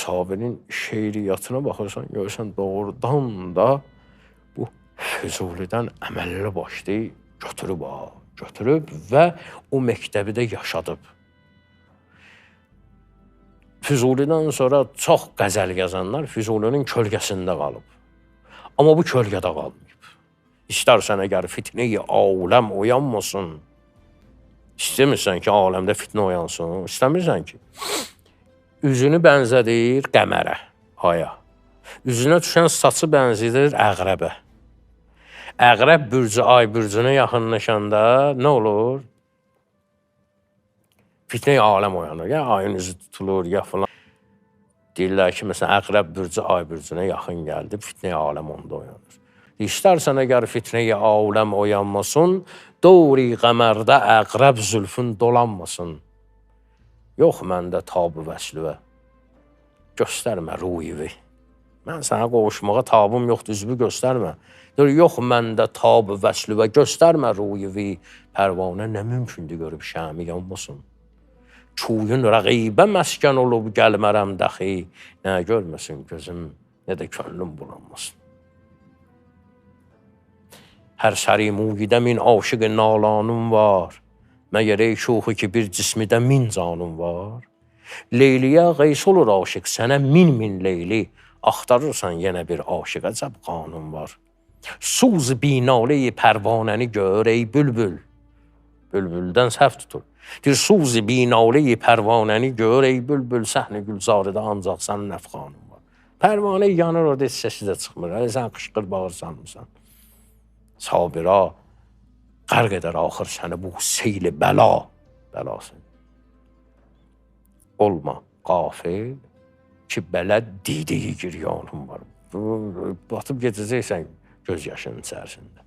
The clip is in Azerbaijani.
Sabirin şeiriyyatına baxırsan, görürsən doğrudan da bu Füzulidən əməlli başlı götürüb və o məktəbi də yaşadıb. Füzulidən sonra çox qəzəl yazanlar Füzulinin kölgəsində qalıb. Amma bu kölgədə qalmayıb. İstərsən əgər fitneyi aləm oyanmasın, istəmirsən ki, aləmdə fitnə oyansın, istəmirsən ki, üzünü bənzədir qəmərə, aya. Üzünə düşən saçı bənzədir əqrəbə. Əqrəb bürcü ay bürcünə yaxınlaşanda nə olur? Fitnə-i aləm oyanır. Ya ayın üzü tutulur, ya falan. Deyirlər ki, məsələn, əqrəb bürcü ay bürcünə yaxın gəldi, fitnə-i aləm onda oyanır. İstərsən əgər fitnə-i aləm oyanmasın, doğru qəmərdə əqrəb zülfün dolanmasın. Yox məndə tab-ı vəslüvə, göstərmə ruivi. Mən sənə qovuşmağa tabım yoxdur, üzvü göstərmə. Yox məndə tab-ı vəslüvə, göstərmə ruivi. Pərvanə nə mümkündür görüb şəmi yanmasın. Çuyun rəqibə məskən olub gəlmərəm dəxi. Nə görməsin gözüm, nə də könlüm bulanmasın. Hər səri muqidə min aşıq nalanım var. Məgər ey şuxu ki bir cismidə min canım var. Leyliyə qeys olur aşıq, sənə min leyli. Axtarırsan yenə bir aşıq, əcəb qanun var. Suz binalı pərvanəni gör ey bülbül. Bülbüldən səhv tutur. Dir suz binalı pərvanəni gör ey bülbül. Səhnə gülzarıda ancaq sənin əfqanun var. Pərvanə yanır orada heç səsi də çıxmır. Sən qışqır bağırsanmısan. Sabira qərq edər axır səni bu seyli bəlasın. Olma qafil ki belə didiyi giryanım var. Batıb gedəcəksən göz yaşının içərisində.